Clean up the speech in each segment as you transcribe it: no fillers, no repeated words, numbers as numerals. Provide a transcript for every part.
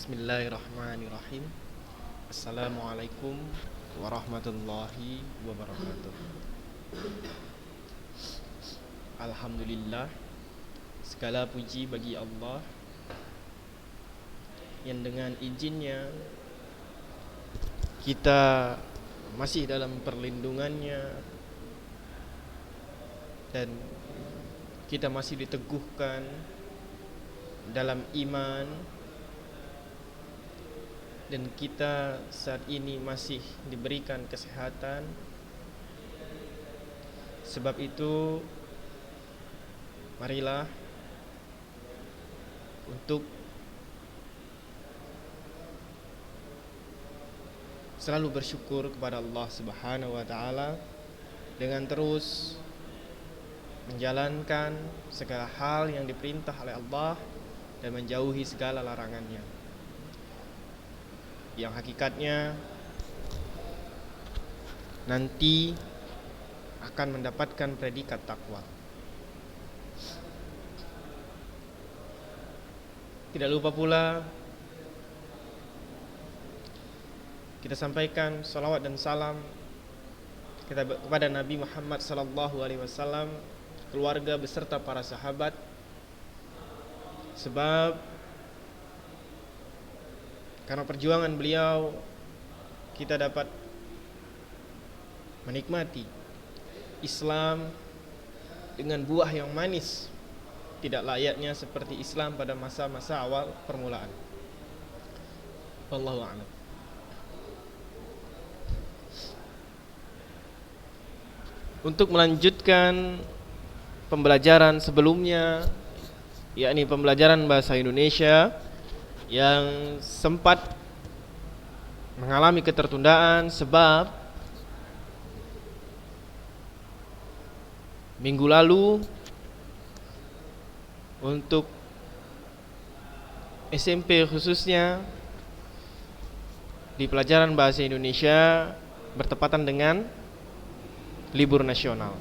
Bismillahirrahmanirrahim. Assalamualaikum warahmatullahi wabarakatuh. Alhamdulillah, segala puji bagi Allah yang dengan izinnya kita masih dalam perlindungannya dan kita masih diteguhkan dalam iman, dan kita saat ini masih diberikan kesehatan. Sebab itu, marilah untuk selalu bersyukur kepada Allah Subhanahu wa taala dengan terus menjalankan segala hal yang diperintah oleh Allah dan menjauhi segala larangannya, yang hakikatnya nanti akan mendapatkan predikat takwa. Tidak lupa pula kita sampaikan salawat dan salam kita kepada Nabi Muhammad sallallahu alaihi wasallam, keluarga beserta para sahabat, sebab karena perjuangan beliau kita dapat menikmati Islam dengan buah yang manis, tidak layaknya seperti Islam pada masa-masa awal permulaan. Wallahu a'lam. Untuk melanjutkan pembelajaran sebelumnya, yakni pembelajaran bahasa Indonesia yang sempat mengalami ketertundaan sebab minggu lalu untuk SMP khususnya di pelajaran bahasa Indonesia bertepatan dengan libur nasional.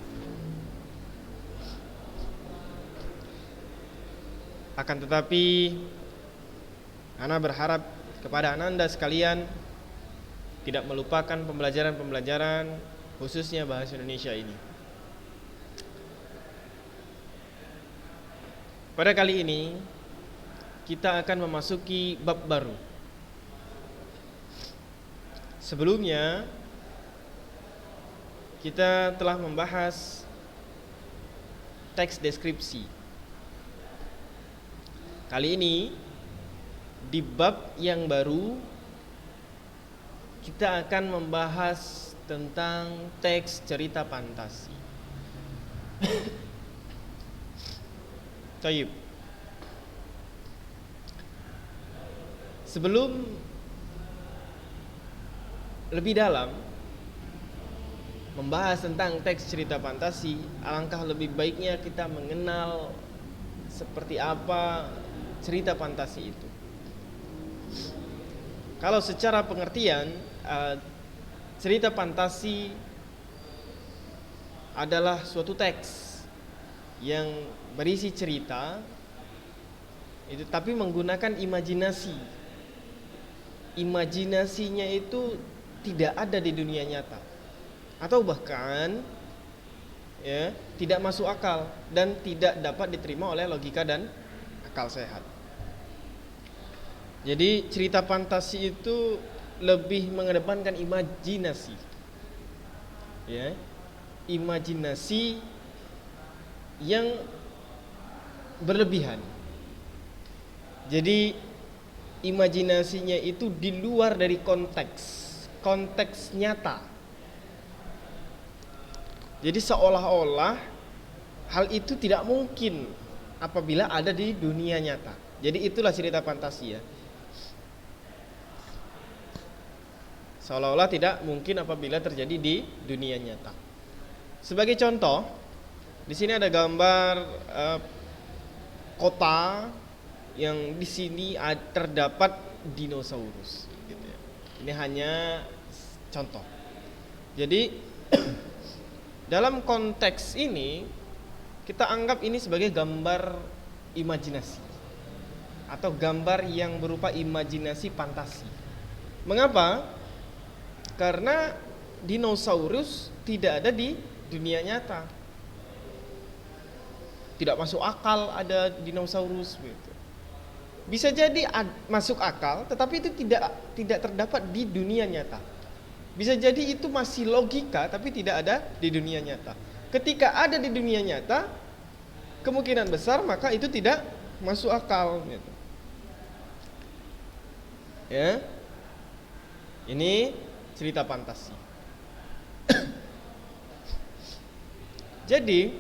Akan tetapi Ana berharap kepada Ananda sekalian tidak melupakan pembelajaran-pembelajaran khususnya bahasa Indonesia ini. Pada kali ini kita akan memasuki bab baru. Sebelumnya kita telah membahas teks deskripsi. Kali ini di bab yang baru kita akan membahas tentang teks cerita fantasi. Baik. Sebelum lebih dalam membahas tentang teks cerita fantasi, alangkah lebih baiknya kita mengenal seperti apa cerita fantasi itu. Kalau secara pengertian, cerita fantasi adalah suatu teks yang berisi cerita itu tapi menggunakan imajinasi. Imajinasinya itu tidak ada di dunia nyata, atau bahkan tidak masuk akal dan tidak dapat diterima oleh logika dan akal sehat. Jadi cerita fantasi itu lebih mengedepankan imajinasi, imajinasi yang berlebihan. Jadi imajinasinya itu di luar dari konteks nyata. Jadi seolah-olah hal itu tidak mungkin apabila ada di dunia nyata. Jadi itulah cerita fantasi ya. Seolah-olah tidak mungkin apabila terjadi di dunia nyata. Sebagai contoh, di sini ada gambar kota yang di sini terdapat dinosaurus. Gitu ya. Ini hanya contoh. Jadi dalam konteks ini kita anggap ini sebagai gambar imajinasi. atau gambar yang berupa imajinasi fantasi. Mengapa? Karena dinosaurus tidak ada di dunia nyata. Tidak masuk akal ada dinosaurus gitu. Bisa jadi masuk akal, tetapi itu tidak terdapat di dunia nyata. Bisa jadi itu masih logika, tapi tidak ada di dunia nyata. Ketika ada di dunia nyata, kemungkinan besar maka itu tidak masuk akal gitu. Ya, ini cerita fantasi. Jadi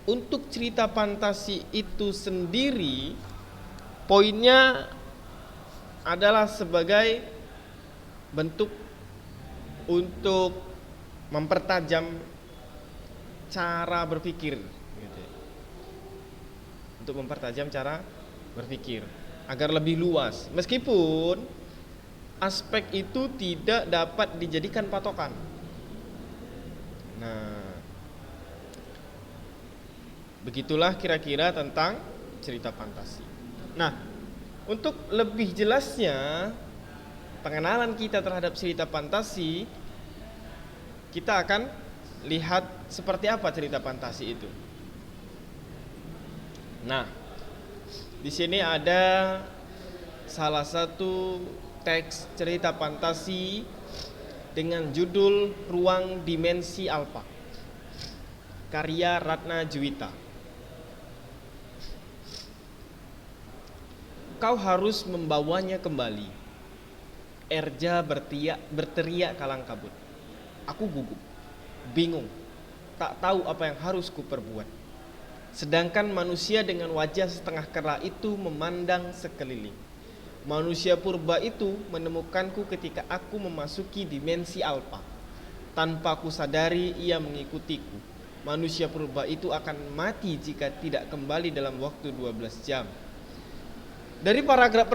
untuk cerita fantasi itu sendiri, poinnya adalah sebagai bentuk untuk mempertajam cara berpikir, gitu. Untuk mempertajam cara berpikir agar lebih luas, meskipun aspek itu tidak dapat dijadikan patokan. Nah, begitulah kira-kira tentang cerita fantasi. Nah, untuk lebih jelasnya pengenalan kita terhadap cerita fantasi, kita akan lihat seperti apa cerita fantasi itu. Nah, di sini ada salah satu teks cerita fantasi dengan judul Ruang Dimensi Alpha, karya Ratna Juwita. Kau harus membawanya kembali. Erja berteriak kalang kabut. Aku gugup, bingung, tak tahu apa yang harus kuperbuat. Sedangkan manusia dengan wajah setengah kera itu memandang sekeliling. Manusia purba itu menemukanku ketika aku memasuki dimensi alfa. Tanpa kusadari ia mengikutiku. Manusia purba itu akan mati jika tidak kembali dalam waktu 12 jam. Dari paragraf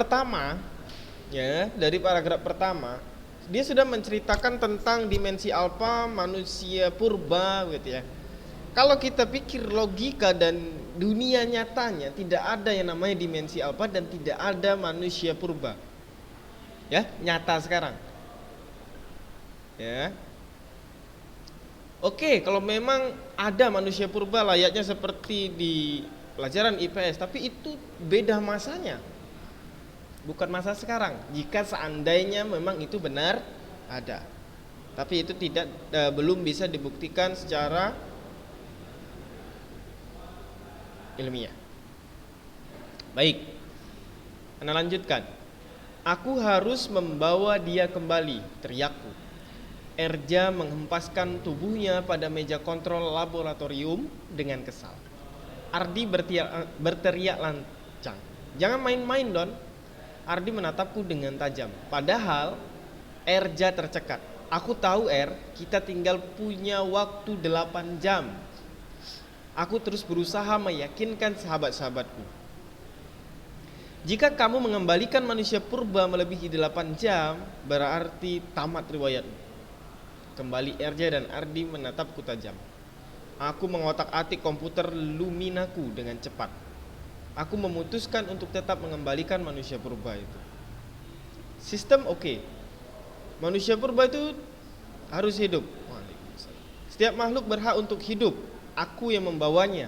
pertama, dia sudah menceritakan tentang dimensi alfa, manusia purba gitu ya. Kalau kita pikir logika dan dunia nyatanya, tidak ada yang namanya dimensi alfa dan tidak ada manusia purba. Ya, nyata sekarang. Ya. Oke, kalau memang ada manusia purba layaknya seperti di pelajaran IPS, tapi itu beda masanya. Bukan masa sekarang. Jika seandainya memang itu benar ada. Tapi itu belum bisa dibuktikan secara ilmiah. Baik, Anda lanjutkan. Aku harus membawa dia kembali, teriakku. Erja menghempaskan tubuhnya pada meja kontrol laboratorium dengan kesal. Ardi berteriak lancang. Jangan main-main, Don. Ardi menatapku dengan tajam. Padahal Erja tercekat. Aku tahu, kita tinggal punya waktu 8 jam. Aku terus berusaha meyakinkan sahabat-sahabatku. Jika kamu mengembalikan manusia purba melebihi 8 jam, berarti tamat riwayatmu. Kembali Erja dan Ardi menatapku tajam. Aku mengotak-atik komputer Luminaku dengan cepat. Aku memutuskan untuk tetap mengembalikan manusia purba itu. Sistem oke. Manusia purba itu harus hidup. Setiap makhluk berhak untuk hidup. Aku yang membawanya.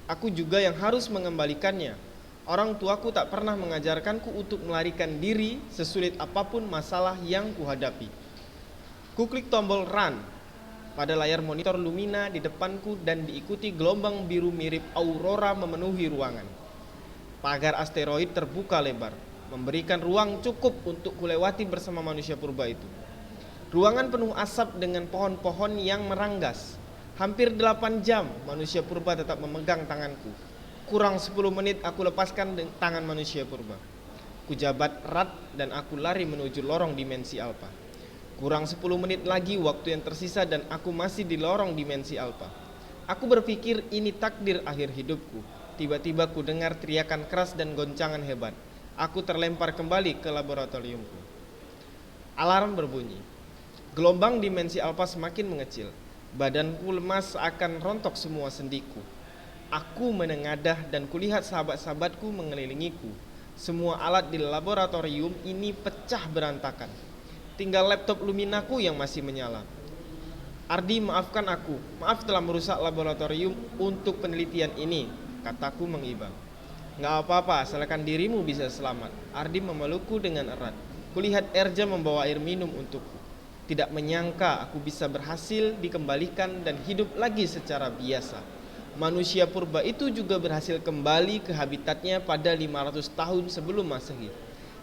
Aku juga yang harus mengembalikannya. Orang tuaku tak pernah mengajarkanku untuk melarikan diri sesulit apapun masalah yang kuhadapi. Kuklik tombol run pada layar monitor Lumina di depanku dan diikuti gelombang biru mirip aurora memenuhi ruangan. Pagar asteroid terbuka lebar, memberikan ruang cukup untuk kulewati bersama manusia purba itu. Ruangan penuh asap dengan pohon-pohon yang meranggas. Hampir 8 jam manusia purba tetap memegang tanganku. Kurang 10 menit aku lepaskan tangan manusia purba. Kujabat erat dan aku lari menuju lorong dimensi alfa. Kurang 10 menit lagi waktu yang tersisa dan aku masih di lorong dimensi alfa. Aku berpikir ini takdir akhir hidupku. Tiba-tiba ku dengar teriakan keras dan goncangan hebat. Aku terlempar kembali ke laboratoriumku. Alarm berbunyi. Gelombang dimensi alfa semakin mengecil. Badanku lemas akan rontok semua sendiku. Aku menengadah dan kulihat sahabat-sahabatku mengelilingiku. Semua alat di laboratorium ini pecah berantakan. Tinggal laptop Luminaku yang masih menyala. Ardi, maafkan aku. Maaf telah merusak laboratorium untuk penelitian ini, kataku mengiba. Nggak apa-apa, asalkan dirimu bisa selamat. Ardi memelukku dengan erat. Kulihat Erja membawa air minum untukku. Tidak menyangka aku bisa berhasil dikembalikan dan hidup lagi secara biasa. Manusia purba itu juga berhasil kembali ke habitatnya pada 500 tahun sebelum Masehi.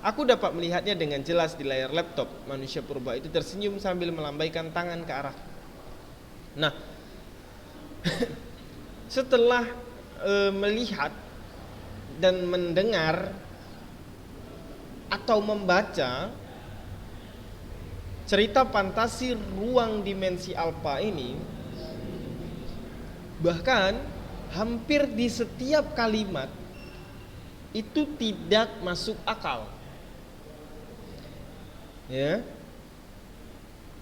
Aku dapat melihatnya dengan jelas di layar laptop. Manusia purba itu tersenyum sambil melambaikan tangan ke arah. Nah, setelah melihat dan mendengar atau membaca cerita fantasi ruang dimensi alfa ini, bahkan hampir di setiap kalimat itu tidak masuk akal. Ya.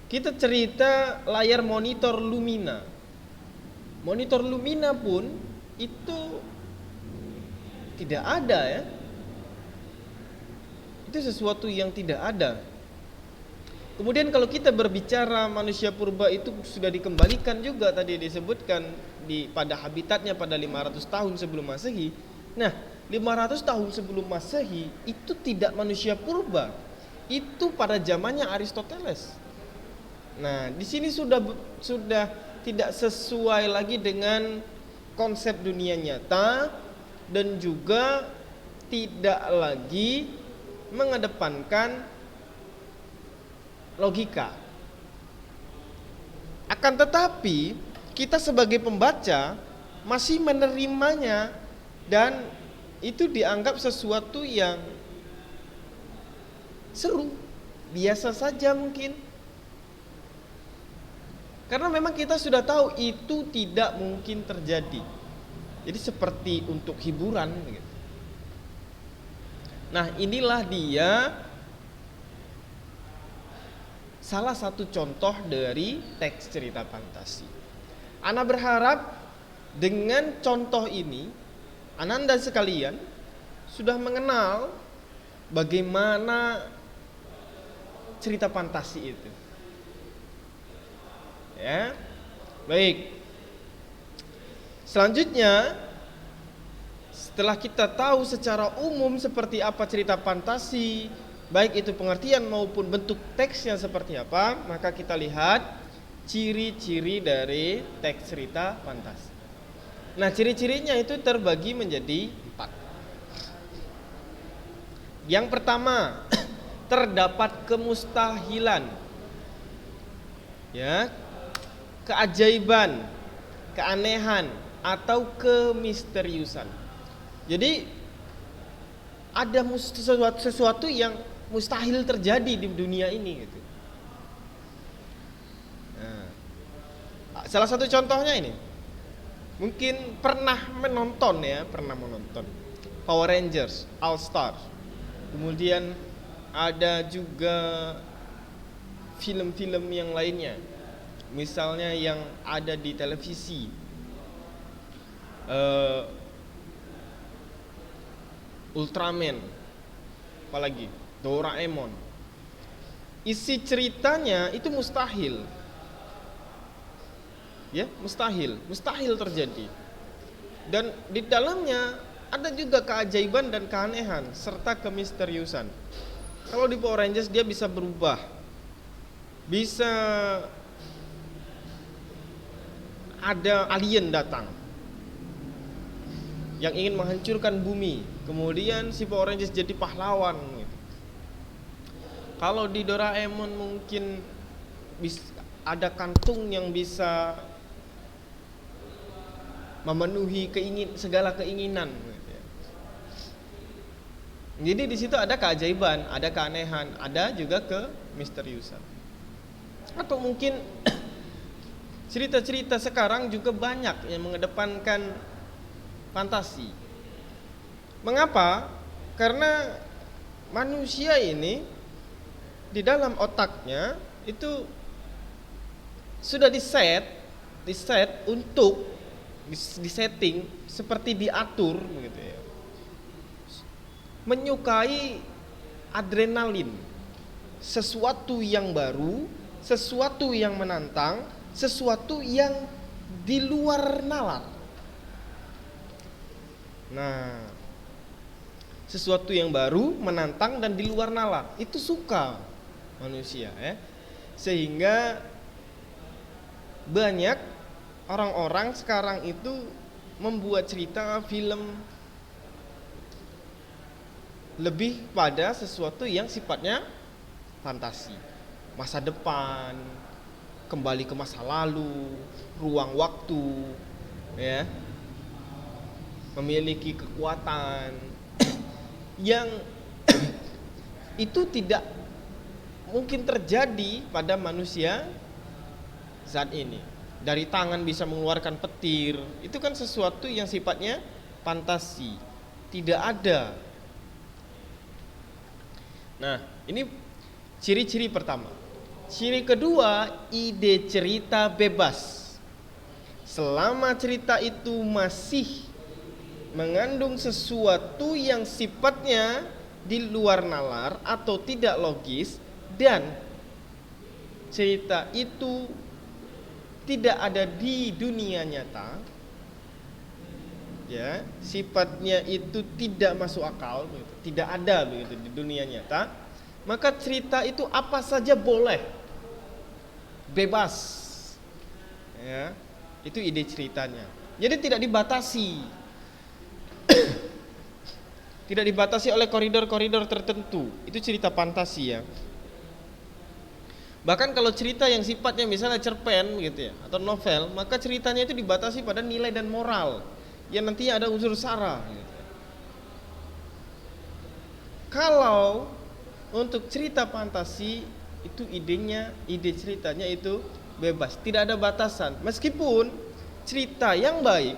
Kita cerita layar monitor Lumina. Monitor Lumina pun itu tidak ada ya. Itu sesuatu yang tidak ada. Kemudian kalau kita berbicara manusia purba itu sudah dikembalikan juga tadi disebutkan pada habitatnya pada 500 tahun sebelum Masehi. Nah, 500 tahun sebelum Masehi itu tidak manusia purba. Itu pada zamannya Aristoteles. Nah, di sini sudah tidak sesuai lagi dengan konsep dunia nyata dan juga tidak lagi mengedepankan logika. Akan tetapi kita sebagai pembaca masih menerimanya dan itu dianggap sesuatu yang seru, biasa saja mungkin. Karena memang kita sudah tahu itu tidak mungkin terjadi. Jadi seperti untuk hiburan gitu. Nah, inilah dia salah satu contoh dari teks cerita fantasi. Ana berharap dengan contoh ini Ananda sekalian sudah mengenal bagaimana cerita fantasi itu. Ya. Baik. Selanjutnya, setelah kita tahu secara umum seperti apa cerita fantasi, baik itu pengertian maupun bentuk teksnya seperti apa, maka kita lihat ciri-ciri dari teks cerita fantasi. Nah, ciri-cirinya itu terbagi menjadi 4. Yang pertama, terdapat kemustahilan. Ya, keajaiban, keanehan atau kemisteriusan. Jadi ada sesuatu yang mustahil terjadi di dunia ini gitu. Nah, salah satu contohnya ini, mungkin pernah menonton Power Rangers All Star. Kemudian ada juga film-film yang lainnya, misalnya yang ada di televisi, Ultraman, apalagi Doraemon. Isi ceritanya itu mustahil, ya, mustahil terjadi. Dan di dalamnya ada juga keajaiban dan keanehan serta kemisteriusan. Kalau di Power Rangers dia bisa berubah, bisa ada alien datang yang ingin menghancurkan bumi, kemudian si Power Rangers jadi pahlawan gitu. Kalau di Doraemon mungkin ada kantung yang bisa memenuhi segala keinginan gitu ya. Jadi di situ ada keajaiban, ada keanehan, ada juga kemisteriusan. Atau mungkin cerita-cerita sekarang juga banyak yang mengedepankan fantasi. Mengapa? Karena manusia ini di dalam otaknya itu sudah diset untuk disetting seperti diatur begitu ya. Menyukai adrenalin, sesuatu yang baru, sesuatu yang menantang, sesuatu yang di luar nalar. Nah, sesuatu yang baru, menantang dan di luar nalar, itu suka manusia ya. Sehingga banyak orang-orang sekarang itu membuat cerita film lebih pada sesuatu yang sifatnya fantasi, masa depan, kembali ke masa lalu, ruang waktu, ya, memiliki kekuatan yang itu tidak mungkin terjadi pada manusia saat ini. Dari tangan bisa mengeluarkan petir, itu kan sesuatu yang sifatnya fantasi, tidak ada. Nah, ini ciri-ciri pertama. Ciri kedua, ide cerita bebas. Selama cerita itu masih mengandung sesuatu yang sifatnya di luar nalar atau tidak logis, dan cerita itu tidak ada di dunia nyata, ya, sifatnya itu tidak masuk akal, tidak ada begitu di dunia nyata, maka cerita itu apa saja boleh, bebas, ya, itu ide ceritanya. Jadi tidak dibatasi, tidak dibatasi oleh koridor-koridor tertentu. Itu cerita fantasi ya. Bahkan kalau cerita yang sifatnya misalnya cerpen gitu ya, atau novel, maka ceritanya itu dibatasi pada nilai dan moral yang nantinya ada unsur sara gitu. Kalau untuk cerita fantasi itu ide ceritanya itu bebas, tidak ada batasan. Meskipun cerita yang baik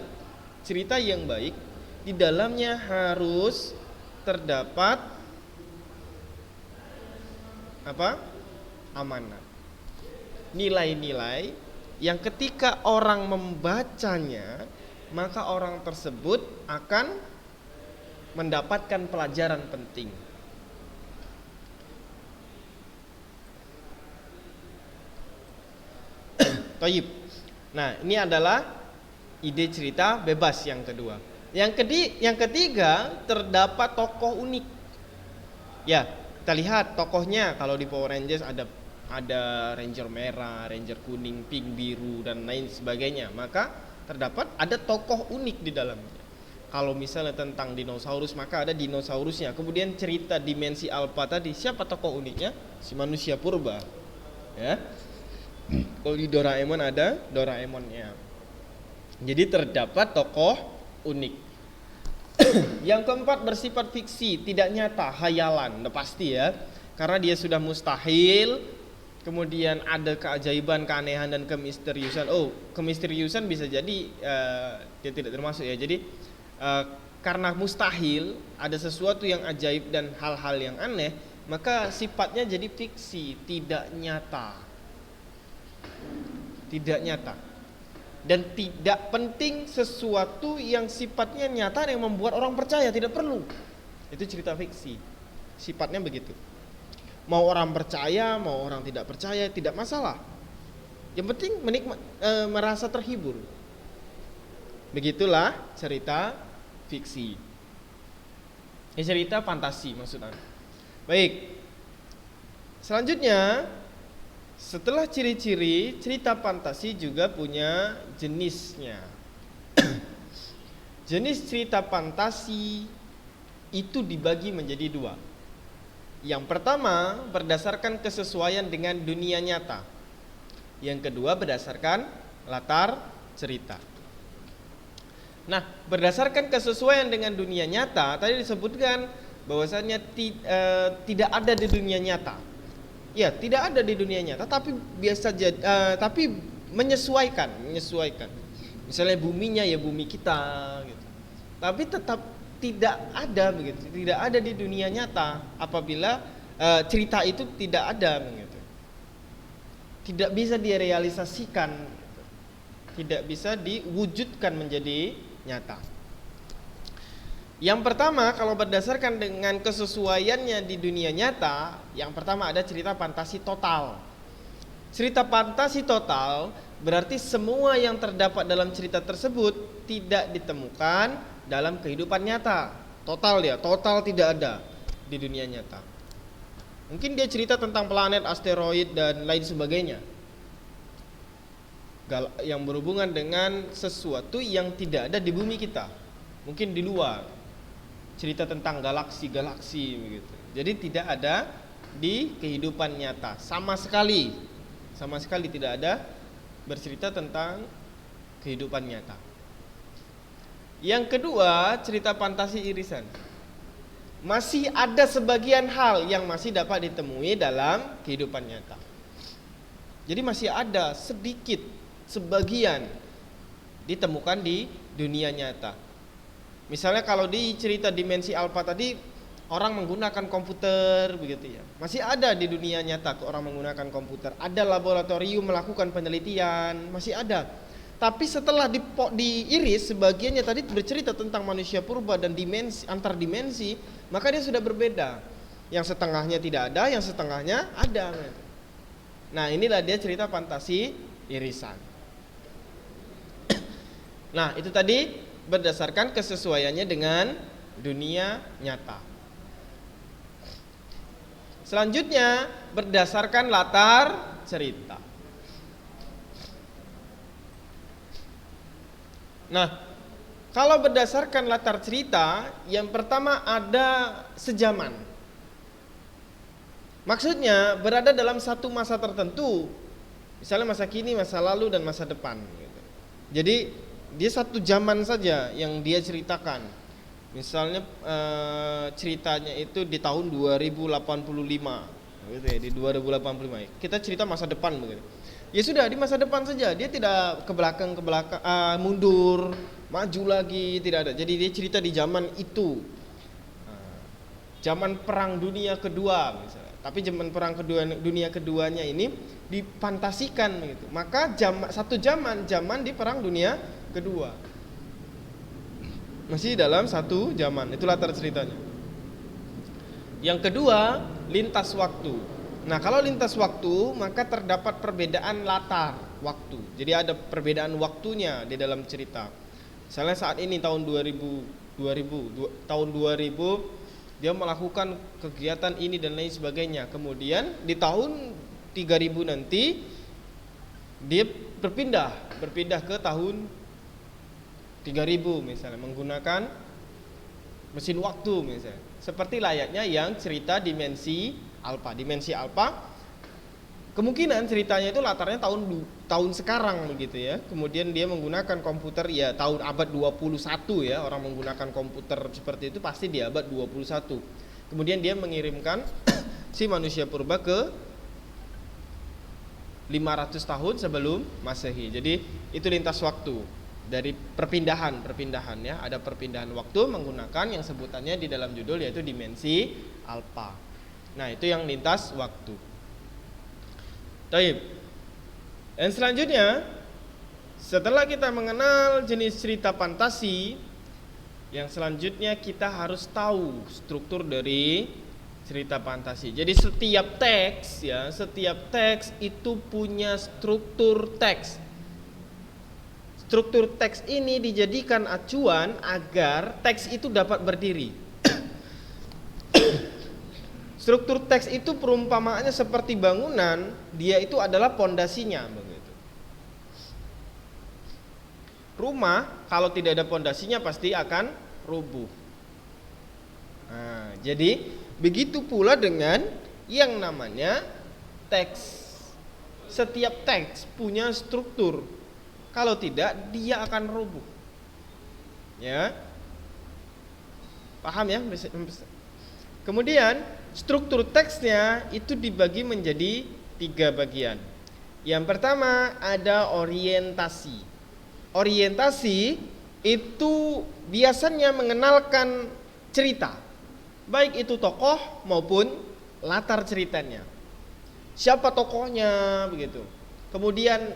di dalamnya harus terdapat apa? Amanat. Nilai-nilai yang ketika orang membacanya, maka orang tersebut akan mendapatkan pelajaran penting. Toyib. Nah, ini adalah ide cerita bebas yang kedua. Yang ketiga, terdapat tokoh unik. Ya, kita lihat tokohnya. Kalau di Power Rangers ada Ranger merah, Ranger kuning, pink, biru, dan lain sebagainya. Maka terdapat ada tokoh unik di dalamnya. Kalau misalnya tentang dinosaurus, maka ada dinosaurusnya. Kemudian cerita dimensi alpha tadi, siapa tokoh uniknya? Si manusia purba, ya. Kalau di Doraemon ada Doraemonnya. Jadi terdapat tokoh unik. Yang keempat, bersifat fiksi, tidak nyata, hayalan. Udah pasti ya, karena dia sudah mustahil. Kemudian ada keajaiban, keanehan, dan kemisteriusan. Kemisteriusan bisa jadi dia tidak termasuk ya. Jadi karena mustahil, ada sesuatu yang ajaib dan hal-hal yang aneh, maka sifatnya jadi fiksi, tidak nyata. Tidak nyata. Dan tidak penting sesuatu yang sifatnya nyata yang membuat orang percaya, tidak perlu. Itu cerita fiksi. Sifatnya begitu. Mau orang percaya, mau orang tidak percaya, tidak masalah. Yang penting merasa terhibur. Begitulah cerita fiksi. Ini cerita fantasi maksudnya. Baik. Selanjutnya, setelah ciri-ciri, cerita fantasi juga punya jenisnya. Jenis cerita fantasi itu dibagi menjadi dua. Yang pertama, berdasarkan kesesuaian dengan dunia nyata. Yang kedua, berdasarkan latar cerita. Nah, berdasarkan kesesuaian dengan dunia nyata, tadi disebutkan bahwasannya tidak ada di dunia nyata. Ya, tidak ada di dunia nyata, tapi tapi menyesuaikan. Misalnya buminya ya bumi kita, gitu. Tapi tetap tidak ada begitu, tidak ada di dunia nyata apabila cerita itu tidak ada begitu. Tidak bisa direalisasikan gitu. tidak bisa diwujudkan menjadi nyata. Yang pertama, kalau berdasarkan dengan kesesuaiannya di dunia nyata, yang pertama ada cerita fantasi total. Cerita fantasi total berarti semua yang terdapat dalam cerita tersebut tidak ditemukan dalam kehidupan nyata. Total ya, total tidak ada di dunia nyata. Mungkin dia cerita tentang planet, asteroid dan lain sebagainya, yang berhubungan dengan sesuatu yang tidak ada di bumi kita, mungkin di luar, cerita tentang galaksi-galaksi begitu. Jadi tidak ada di kehidupan nyata sama sekali tidak ada bercerita tentang kehidupan nyata. Yang kedua, cerita fantasi irisan. Masih ada sebagian hal yang masih dapat ditemui dalam kehidupan nyata. Jadi masih ada sedikit, sebagian ditemukan di dunia nyata. Misalnya kalau di cerita dimensi alfa tadi, orang menggunakan komputer begitu ya. Masih ada di dunia nyata orang menggunakan komputer. Ada laboratorium melakukan penelitian, masih ada. Tapi setelah diiris, sebagiannya tadi bercerita tentang manusia purba dan dimensi, antar dimensi, maka dia sudah berbeda. Yang setengahnya tidak ada, yang setengahnya ada. Nah, inilah dia cerita fantasi irisan. Nah, itu tadi berdasarkan kesesuaiannya dengan dunia nyata. Selanjutnya berdasarkan latar cerita. Nah, kalau berdasarkan latar cerita, yang pertama ada sejaman. Maksudnya berada dalam satu masa tertentu. Misalnya masa kini, masa lalu, dan masa depan. Jadi dia satu zaman saja yang dia ceritakan. Misalnya ceritanya itu di tahun 2085 gitu ya, di 2085. Kita cerita masa depan begitu. Ya sudah, di masa depan saja. Dia tidak ke belakang mundur, maju lagi, tidak ada. Jadi dia cerita di zaman itu. Zaman Perang Dunia Kedua misalnya. Tapi zaman Perang Dunia Keduanya ini difantasikan gitu. Maka satu zaman di Perang Dunia Kedua. Masih dalam satu zaman, itu latar ceritanya. Yang kedua, lintas waktu. Nah, kalau lintas waktu, maka terdapat perbedaan latar waktu. Jadi ada perbedaan waktunya di dalam cerita. Misalnya saat ini tahun 2000 dia melakukan kegiatan ini dan lain sebagainya. Kemudian di tahun 3000 nanti dia berpindah ke tahun 3000 misalnya, menggunakan mesin waktu misalnya. Seperti layaknya yang cerita dimensi alfa. Dimensi alfa kemungkinan ceritanya itu latarnya tahun sekarang begitu ya. Kemudian dia menggunakan komputer ya tahun abad 21 ya. Orang menggunakan komputer seperti itu pasti di abad 21. Kemudian dia mengirimkan si manusia purba ke 500 tahun sebelum Masehi. Jadi itu lintas waktu. Dari perpindahan ya, ada perpindahan waktu menggunakan yang sebutannya di dalam judul yaitu dimensi alfa. Nah, itu yang lintas waktu. Baik. Dan selanjutnya, setelah kita mengenal jenis cerita fantasi, yang selanjutnya kita harus tahu struktur dari cerita fantasi. Jadi setiap teks itu punya struktur teks. Struktur teks ini dijadikan acuan agar teks itu dapat berdiri. Struktur teks itu perumpamaannya seperti bangunan, dia itu adalah pondasinya begitu. Rumah kalau tidak ada pondasinya pasti akan rubuh. Nah, jadi begitu pula dengan yang namanya teks. Setiap teks punya struktur. Kalau tidak, dia akan rubuh. Ya. Paham ya? Kemudian, struktur teksnya itu dibagi menjadi 3 bagian. Yang pertama ada orientasi. Orientasi itu biasanya mengenalkan cerita, baik itu tokoh maupun latar ceritanya. Siapa tokohnya begitu. Kemudian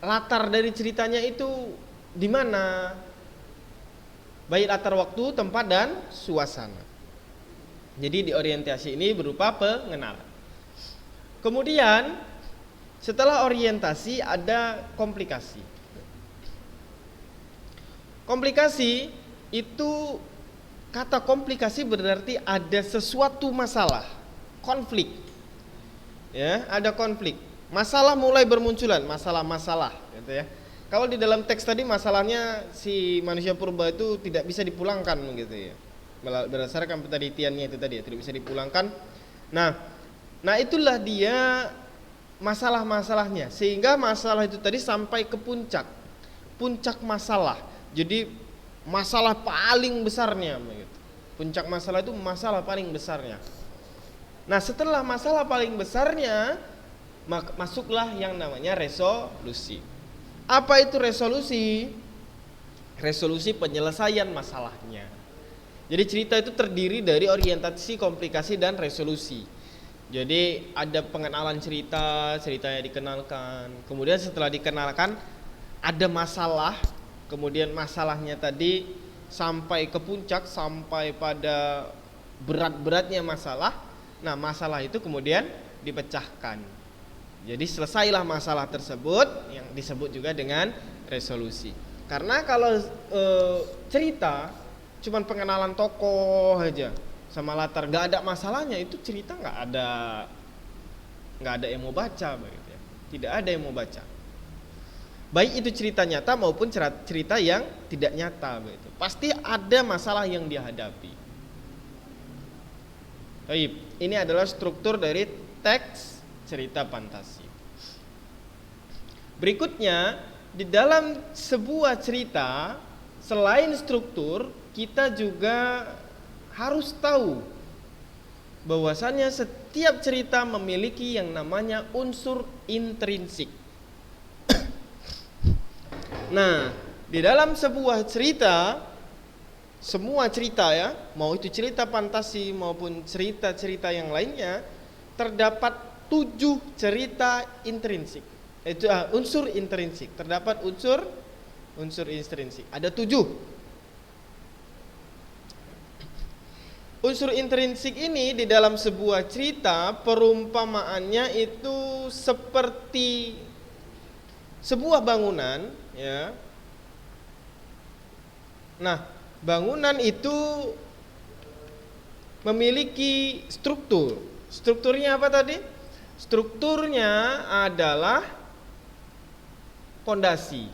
latar dari ceritanya itu di mana? Baik latar waktu, tempat, dan suasana. Jadi di orientasi ini berupa pengenalan. Kemudian setelah orientasi ada komplikasi. Komplikasi itu, kata komplikasi berarti ada sesuatu masalah, konflik. Ya, ada konflik. Masalah mulai bermunculan, masalah-masalah gitu ya. Kalau di dalam teks tadi masalahnya si manusia purba itu tidak bisa dipulangkan gitu ya. Berdasarkan penelitiannya itu tadi ya, tidak bisa dipulangkan. Nah itulah dia masalah-masalahnya, sehingga masalah itu tadi sampai ke puncak masalah. Jadi masalah paling besarnya begitu. Puncak masalah itu masalah paling besarnya. Nah, setelah masalah paling besarnya masuklah yang namanya resolusi. Apa itu resolusi? Resolusi penyelesaian masalahnya. Jadi cerita itu terdiri dari orientasi, komplikasi, dan resolusi. Jadi ada pengenalan ceritanya dikenalkan. Kemudian setelah dikenalkan ada masalah. Kemudian masalahnya tadi sampai ke puncak, sampai pada berat-beratnya masalah. Nah, masalah itu kemudian dipecahkan. Jadi selesailah masalah tersebut, yang disebut juga dengan resolusi. Karena kalau cerita cuman pengenalan tokoh aja sama latar, nggak ada masalahnya, itu cerita nggak ada yang mau baca begitu ya. Tidak ada yang mau baca. Baik itu cerita nyata maupun cerita yang tidak nyata begitu. Pasti ada masalah yang dihadapi. Baik, ini adalah struktur dari teks cerita fantasi. Berikutnya, di dalam sebuah cerita, selain struktur, kita juga harus tahu bahwasannya setiap cerita memiliki yang namanya unsur intrinsik. Nah, di dalam sebuah cerita, semua cerita ya, mau itu cerita fantasi maupun cerita-cerita yang lainnya, terdapat 7 cerita intrinsik. Itu unsur intrinsik. Terdapat unsur intrinsik. Ada 7. Unsur intrinsik ini di dalam sebuah cerita, perumpamaannya itu seperti sebuah bangunan, ya. Nah, bangunan itu memiliki struktur. Strukturnya apa tadi? Strukturnya adalah pondasi.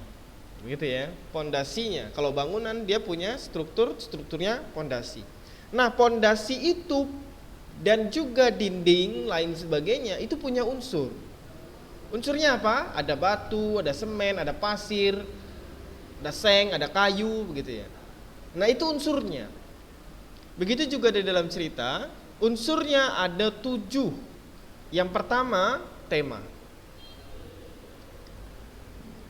Begitu ya, pondasinya. Kalau bangunan dia punya strukturnya pondasi. Nah, pondasi itu dan juga dinding lain sebagainya itu punya unsur. Unsurnya apa? Ada batu, ada semen, ada pasir, ada seng, ada kayu, begitu ya. Nah, itu unsurnya. Begitu juga di dalam cerita, unsurnya ada 7. Yang pertama, tema.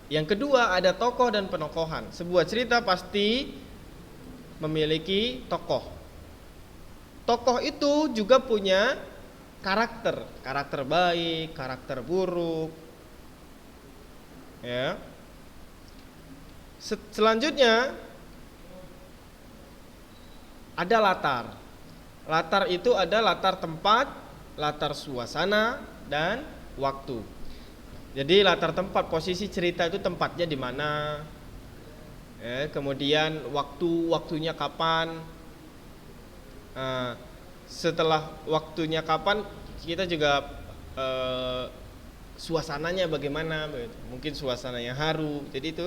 Yang kedua, ada tokoh dan penokohan. Sebuah cerita pasti memiliki tokoh. Tokoh itu juga punya karakter baik, karakter buruk. Ya. Selanjutnya ada latar. Latar itu ada latar tempat, latar suasana, dan waktu. Jadi latar tempat, posisi cerita itu tempatnya di mana. Kemudian waktunya kapan. Setelah waktunya kapan, kita juga suasananya bagaimana, mungkin suasana yang haru. Jadi itu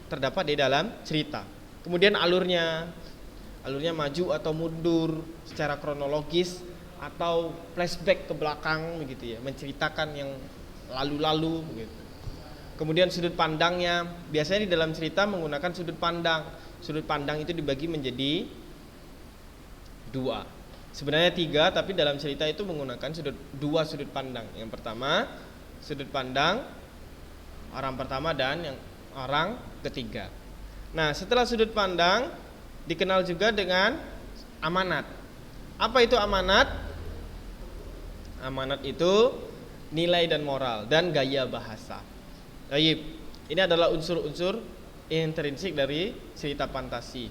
terdapat di dalam cerita. Kemudian alurnya maju atau mundur secara kronologis atau flashback ke belakang begitu ya, menceritakan yang lalu-lalu begitu. Kemudian sudut pandangnya, biasanya di dalam cerita menggunakan sudut pandang. Sudut pandang itu dibagi menjadi 2. Sebenarnya 3, tapi dalam cerita itu menggunakan 2 sudut pandang. Yang pertama, sudut pandang orang pertama dan yang orang ketiga. Nah, setelah sudut pandang dikenal juga dengan amanat. Apa itu amanat? Amanat itu nilai dan moral dan gaya bahasa. Baik. Ini adalah unsur-unsur intrinsik dari cerita fantasi.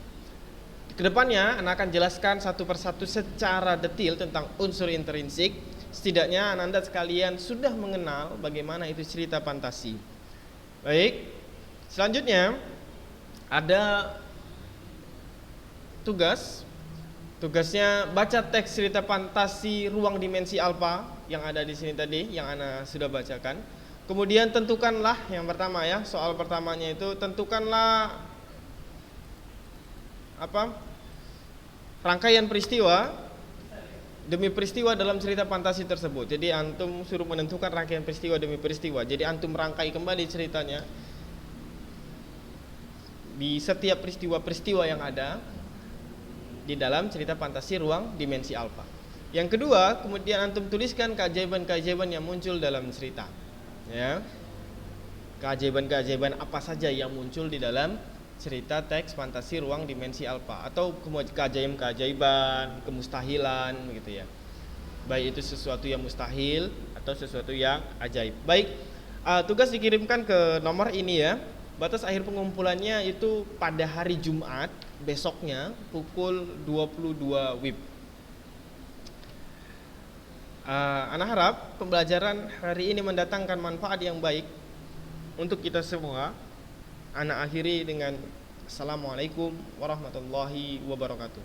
Kedepannya Anda akan jelaskan satu persatu secara detail tentang unsur intrinsik. Setidaknya Anda sekalian sudah mengenal bagaimana itu cerita fantasi. Baik, selanjutnya ada tugasnya baca teks cerita fantasi ruang dimensi alfa yang ada di sini tadi, yang Anda sudah bacakan. Kemudian tentukanlah yang pertama ya, soal pertamanya itu tentukanlah rangkaian peristiwa demi peristiwa dalam cerita fantasi tersebut. Jadi antum suruh menentukan rangkaian peristiwa demi peristiwa. Jadi antum rangkai kembali ceritanya di setiap peristiwa-peristiwa yang ada di dalam cerita fantasi ruang dimensi alfa. Yang kedua, kemudian antum tuliskan keajaiban-keajaiban yang muncul dalam cerita. Ya. Keajaiban-keajaiban apa saja yang muncul di dalam cerita teks fantasi ruang dimensi alfa, atau keajaiban-keajaiban, kemustahilan gitu ya. Baik itu sesuatu yang mustahil atau sesuatu yang ajaib. Baik, tugas dikirimkan ke nomor ini ya. Batas akhir pengumpulannya itu pada hari Jumat besoknya pukul 22 WIB. Ana harap pembelajaran hari ini mendatangkan manfaat yang baik untuk kita semua. Ana akhiri dengan Assalamualaikum warahmatullahi wabarakatuh.